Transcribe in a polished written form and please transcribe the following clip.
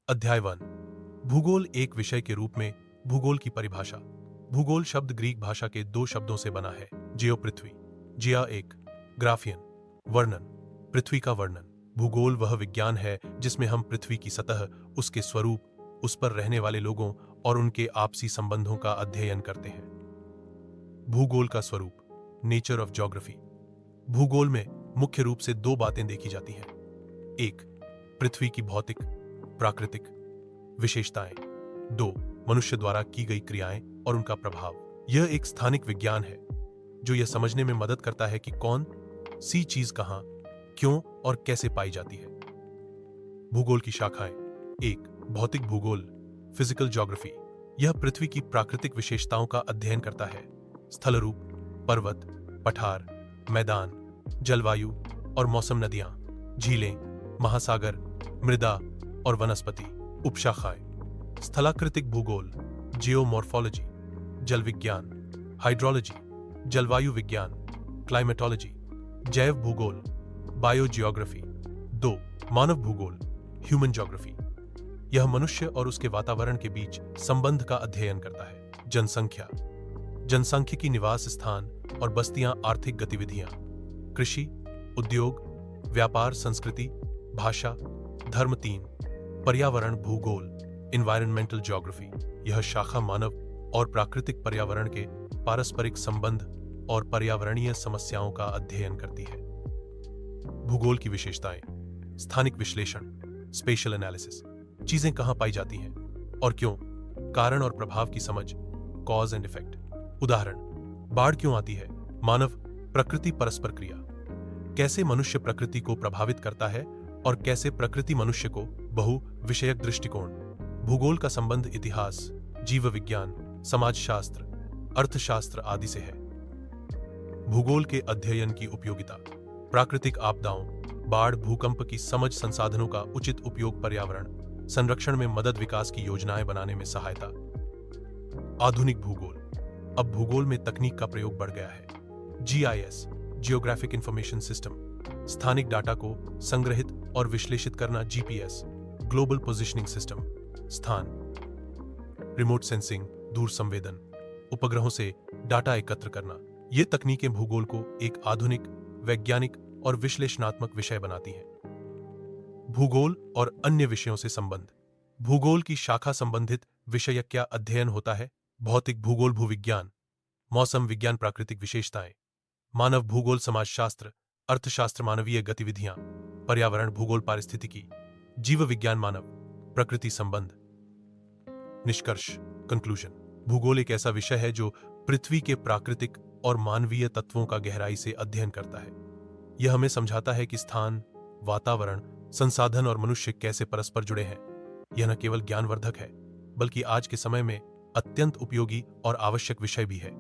अध्याय 1। भूगोल एक विषय के रूप में भूगोल की परिभाषा। भूगोल शब्द ग्रीक भाषा के दो शब्दों से बना है। जियो पृथ्वी, जिया एक, ग्राफियन वर्णन, पृथ्वी का वर्णन। भूगोल वह विज्ञान है जिसमें हम पृथ्वी की सतह, उसके स्वरूप, उस पर रहने वाले लोगों और उनके आपसी संबंधों का अध्ययन करते हैं। भूगोल का स्वरूप, नेचर ऑफ ज्योग्राफी। भूगोल में मुख्य रूप से दो बातें देखी जाती हैं। एक, पृथ्वी की भौतिक प्राकृतिक विशेषताएं। दो, मनुष्य द्वारा की गई क्रियाएं और उनका प्रभाव। यह एक स्थानिक विज्ञान है जो यह समझने में मदद करता है कि कौन सी चीज कहां, क्यों और कैसे पाई जाती है। भूगोल की शाखाएं। एक, भौतिक भूगोल, फिजिकल ज्योग्राफी। यह पृथ्वी की प्राकृतिक विशेषताओं का अध्ययन करता है। स्थल रूप, पर्वत, पठार, मैदान, जलवायु और मौसम, नदियां, झीलें, महासागर, मृदा और वनस्पति। उपशाखाएं। स्थलाकृतिक भूगोल, जियोमॉर्फोलॉजी, जल विज्ञान, हाइड्रोलॉजी, जलवायु विज्ञान, क्लाइमेटोलॉजी। जैव भूगोल, बायोजियोग्राफी। दो, मानव भूगोल, ह्यूमन ज्योग्राफी। यह मनुष्य और उसके वातावरण के बीच संबंध का अध्ययन करता है। जनसंख्या, जनसांख्यिकी, निवास स्थान और बस्तियां, आर्थिक गतिविधियां, कृषि, उद्योग, व्यापार, संस्कृति, भाषा, धर्म। तीन, पर्यावरण भूगोल, एनवायरनमेंटल ज्योग्राफी। यह शाखा मानव और प्राकृतिक पर्यावरण के पारस्परिक संबंध और पर्यावरणीय समस्याओं का अध्ययन करती है। भूगोल की विशेषताएं। स्थानिक विश्लेषण, स्पेशल एनालिसिस। चीजें कहां पाई जाती हैं और क्यों, कारण और प्रभाव की समझ, कॉज एंड इफेक्ट। उदाहरण, बाढ़ क्यों आती है, मानव प्रकृति परस्पर क्रिया। कैसे मनुष्य प्रकृति को प्रभावित करता है और कैसे प्रकृति मनुष्य को। बहु विषयक दृष्टिकोण। भूगोल का संबंध इतिहास, जीव विज्ञान, समाजशास्त्र, अर्थशास्त्र आदि से है। भूगोल के अध्ययन की उपयोगिता। प्राकृतिक आपदाओं, बाढ़, भूकंप की समझ, संसाधनों का उचित उपयोग, पर्यावरण संरक्षण में मदद, विकास की योजनाएं बनाने में सहायता। आधुनिक भूगोल। अब भूगोल में तकनीक का प्रयोग बढ़ गया है। जीआईएस, जियोग्राफिक इंफॉर्मेशन सिस्टम, स्थानिक डाटा को संग्रहित और विश्लेषित करना। जीपीएस, ग्लोबल पोजिशनिंग सिस्टम, स्थान। रिमोट सेंसिंग, दूर संवेदन, उपग्रहों से डाटा एकत्र करना। ये तकनीकें भूगोल को एक आधुनिक, वैज्ञानिक और विश्लेषणात्मक विषय बनाती हैं। भूगोल और अन्य विषयों से संबंध। भूगोल की शाखा संबंधित विषय क्या अध्ययन होता है। भौतिक भूगोल, भूविज्ञान, मौसम विज्ञान, प्राकृतिक विशेषताएं। मानव भूगोल, समाजशास्त्र, अर्थशास्त्र, मानवीय गतिविधियां। पर्यावरण भूगोल, पारिस्थितिकी, जीव विज्ञान, मानव प्रकृति संबंध। निष्कर्ष, कंक्लूजन। भूगोल एक ऐसा विषय है जो पृथ्वी के प्राकृतिक और मानवीय तत्वों का गहराई से अध्ययन करता है। यह हमें समझाता है कि स्थान, वातावरण, संसाधन और मनुष्य कैसे परस्पर जुड़े हैं। यह न केवल ज्ञानवर्धक है बल्कि आज के समय में अत्यंत उपयोगी और आवश्यक विषय भी है।